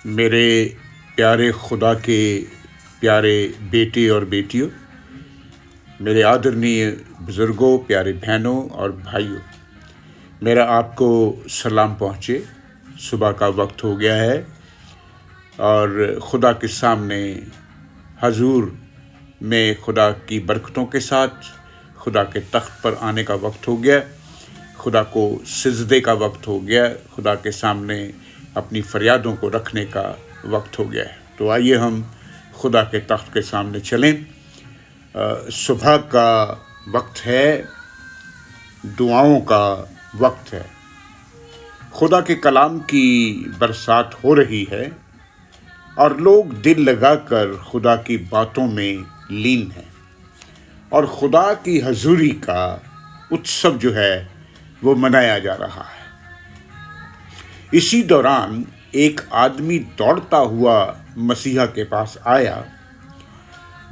मेरे प्यारे खुदा के प्यारे बेटे और बेटियों, मेरे आदरणीय बुज़ुर्गों, प्यारे बहनों और भाइयों, मेरा आपको सलाम पहुँचे। सुबह का वक्त हो गया है और खुदा के सामने हजूर में खुदा की बरकतों के साथ खुदा के तख्त पर आने का वक्त हो गया। खुदा को सिजदे का वक्त हो गया। खुदा के सामने अपनी फरियादों को रखने का वक्त हो गया है। तो आइए हम खुदा के तख्त के सामने चलें। सुबह का वक्त है, दुआओं का वक्त है। खुदा के कलाम की बरसात हो रही है और लोग दिल लगाकर खुदा की बातों में लीन हैं और खुदा की हजूरी का उत्सव जो है वो मनाया जा रहा है। इसी दौरान एक आदमी दौड़ता हुआ मसीहा के पास आया,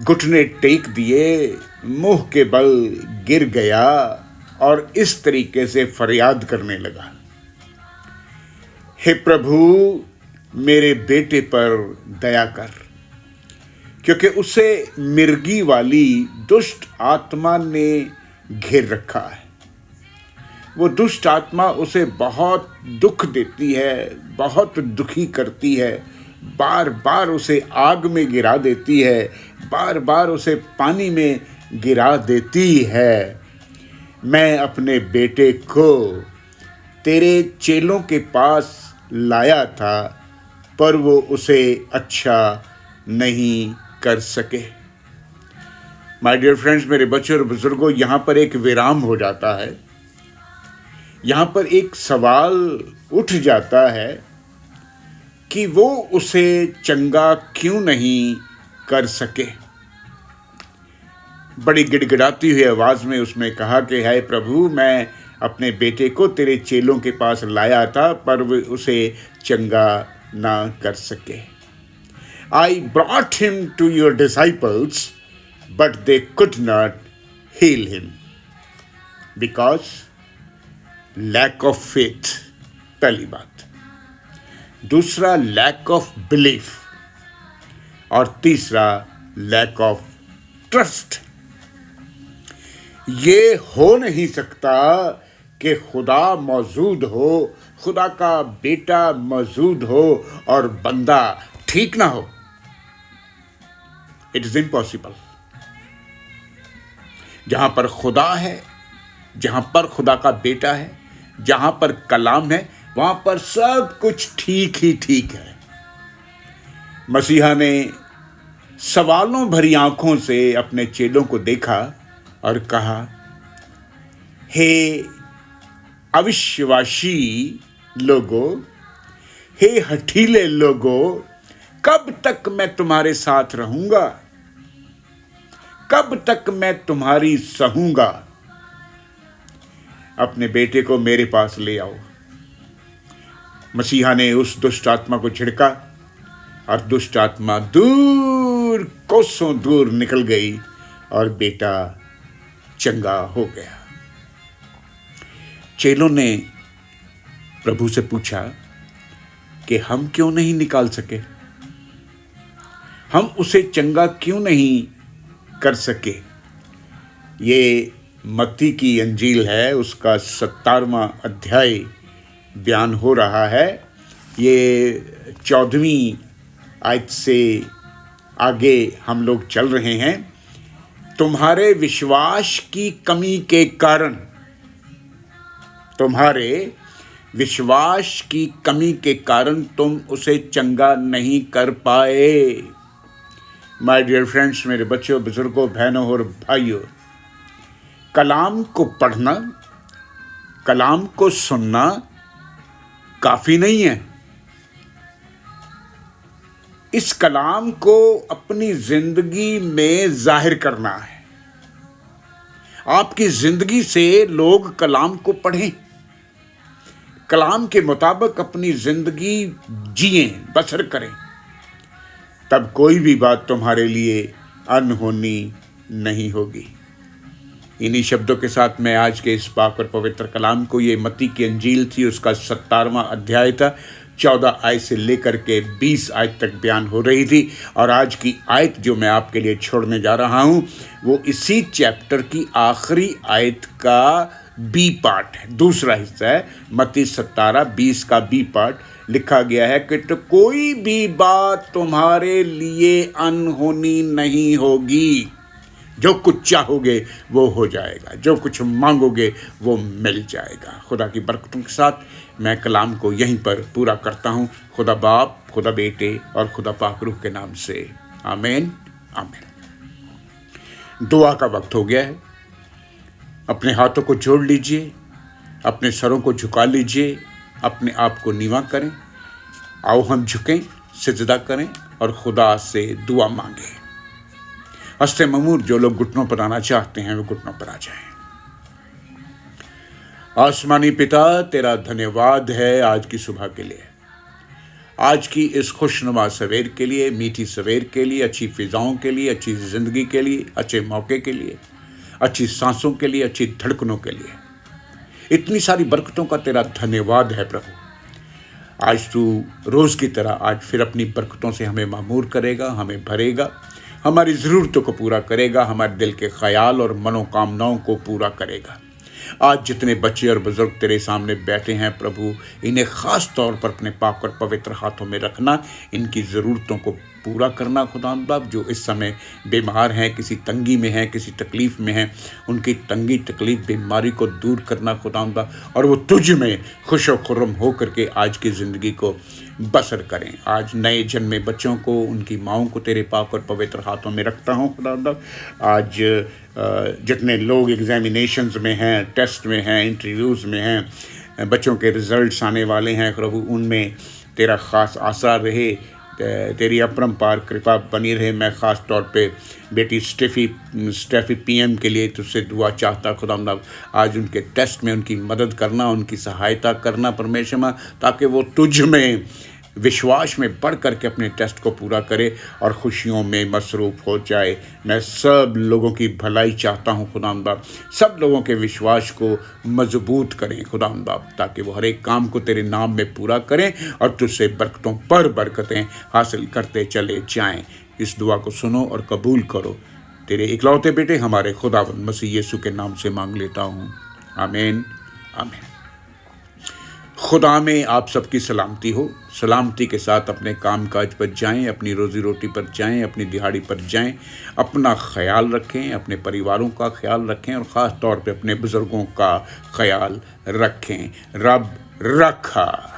घुटने टेक दिए, मुंह के बल गिर गया और इस तरीके से फरियाद करने लगा, हे प्रभु, मेरे बेटे पर दया कर, क्योंकि उसे मिर्गी वाली दुष्ट आत्मा ने घेर रखा है। वो दुष्ट आत्मा उसे बहुत दुख देती है, बहुत दुखी करती है, बार बार उसे आग में गिरा देती है, बार बार उसे पानी में गिरा देती है। मैं अपने बेटे को तेरे चेलों के पास लाया था, पर वो उसे अच्छा नहीं कर सके। माय डियर फ्रेंड्स, मेरे बच्चों और बुजुर्गों, यहाँ पर एक विराम हो जाता है। यहाँ पर एक सवाल उठ जाता है कि वो उसे चंगा क्यों नहीं कर सके। बड़ी गिड़गिड़ाती हुई आवाज़ में उसने कहा कि हाय प्रभु, मैं अपने बेटे को तेरे चेलों के पास लाया था, पर वो उसे चंगा ना कर सके। I brought him to your disciples, but they could not heal him because lack of faith, पहली बात। दूसरा lack of belief और तीसरा lack of trust। ये हो नहीं सकता कि खुदा मौजूद हो, खुदा का बेटा मौजूद हो और बंदा ठीक ना हो। It is impossible. जहां पर खुदा है, जहां पर खुदा का बेटा है, जहां पर कलाम है, वहां पर सब कुछ ठीक ही ठीक है। मसीहा ने सवालों भरी आंखों से अपने चेलों को देखा और कहा, हे अविश्वासी लोगों, हे हठीले लोगों, कब तक मैं तुम्हारे साथ रहूंगा? कब तक मैं तुम्हारी सहूंगा? अपने बेटे को मेरे पास ले आओ। मसीहा ने उस दुष्ट आत्मा को झिड़का और दुष्ट आत्मा दूर, कोसों दूर निकल गई और बेटा चंगा हो गया। चेलों ने प्रभु से पूछा कि हम क्यों नहीं निकाल सके, हम उसे चंगा क्यों नहीं कर सके। ये मत्ती की अंजील है, उसका 17वां अध्याय बयान हो रहा है। ये 14वीं आयत से आगे हम लोग चल रहे हैं। तुम्हारे विश्वास की कमी के कारण, तुम्हारे विश्वास की कमी के कारण तुम उसे चंगा नहीं कर पाए। माय डियर फ्रेंड्स, मेरे बच्चों, बुजुर्गों, बहनों और भाइयों, कलाम को पढ़ना, कलाम को सुनना काफ़ी नहीं है। इस कलाम को अपनी जिंदगी में जाहिर करना है। आपकी जिंदगी से लोग कलाम को पढ़ें, कलाम के मुताबिक अपनी जिंदगी जिएं, बसर करें, तब कोई भी बात तुम्हारे लिए अनहोनी नहीं होगी। इन्हीं शब्दों के साथ मैं आज के इस पाक और पवित्र कलाम को, ये मत्ती की अंजील थी, उसका 17वां अध्याय था, 14 आयत से लेकर के 20 आयत तक बयान हो रही थी। और आज की आयत जो मैं आपके लिए छोड़ने जा रहा हूँ वो इसी चैप्टर की आखिरी आयत का बी पार्ट है, दूसरा हिस्सा है। मत्ती 17:20 का बी पार्ट लिखा गया है कि तो कोई भी बात तुम्हारे लिए अनहोनी नहीं होगी, जो कुछ चाहोगे वो हो जाएगा, जो कुछ मांगोगे वो मिल जाएगा। खुदा की बरकतों के साथ मैं कलाम को यहीं पर पूरा करता हूँ। खुदा बाप, खुदा बेटे और खुदा पाक रूह के नाम से आमीन आमीन। दुआ का वक्त हो गया है। अपने हाथों को जोड़ लीजिए, अपने सरों को झुका लीजिए, अपने आप को नीवा करें। आओ हम झुकें, सिजदा करें और खुदा से दुआ मांगें। हस्ते ममूर जो लोग घुटनों पर आना चाहते हैं वो घुटनों पर आ जाएं। आसमानी पिता, तेरा धन्यवाद है आज की सुबह के लिए, आज की इस खुशनुमा सवेर के लिए, मीठी सवेर के लिए, अच्छी फिजाओं के लिए, अच्छी ज़िंदगी के लिए, अच्छे मौके के लिए, अच्छी सांसों के लिए, अच्छी धड़कनों के लिए। इतनी सारी बरकतों का तेरा धन्यवाद है प्रभु। आज तू रोज़ की तरह आज फिर अपनी बरकतों से हमें मामूर करेगा, हमें भरेगा, हमारी ज़रूरतों को पूरा करेगा, हमारे दिल के ख्याल और मनोकामनाओं को पूरा करेगा। आज जितने बच्चे और बुज़ुर्ग तेरे सामने बैठे हैं प्रभु, इन्हें ख़ास तौर पर अपने पाक और पवित्र हाथों में रखना, इनकी ज़रूरतों को पूरा करना। खुदा बाप, जो इस समय बीमार हैं, किसी तंगी में हैं, किसी तकलीफ़ में हैं, उनकी तंगी तकलीफ़ बीमारी को दूर करना खुदा बाप, और वो तुझ में खुश व खुर्रम हो करके आज की ज़िंदगी को बसर करें। आज नए जन्मे बच्चों को, उनकी माँओं को तेरे पाक और पवित्र हाथों में रखता हूँ खुदा बाप। आज जितने लोग एग्जामिनेशंस में हैं, टेस्ट में हैं, इंटरव्यूज़ में हैं, बच्चों के रिज़ल्ट्स आने वाले हैं प्रभु, उनमें तेरा ख़ास आसरा रहे, तेरी अपरंपार कृपा बनी रहे। मैं ख़ास तौर पे बेटी स्टेफी पीएम के लिए तुझसे दुआ चाहता खुदा, आज उनके टेस्ट में उनकी मदद करना, उनकी सहायता करना परमेश्वर, ताकि वो तुझ में विश्वास में बढ़ करके अपने टेस्ट को पूरा करे और खुशियों में मसरूफ़ हो जाए। मैं सब लोगों की भलाई चाहता हूँ खुदा बाप, सब लोगों के विश्वास को मजबूत करें खुदा बाप, ताकि वो हर एक काम को तेरे नाम में पूरा करें और तुझसे बरकतों पर बरकतें हासिल करते चले जाएं। इस दुआ को सुनो और कबूल करो। तेरे इकलौते बेटे हमारे खुदावंद मसीह यीशु के नाम से मांग लेता हूँ, आमीन आमीन। खुदा में आप सबकी सलामती हो। सलामती के साथ अपने काम काज पर जाएं, अपनी रोज़ी रोटी पर जाएं, अपनी दिहाड़ी पर जाएं। अपना ख्याल रखें, अपने परिवारों का ख्याल रखें और ख़ास तौर पे अपने बुज़ुर्गों का ख्याल रखें। रब रखा।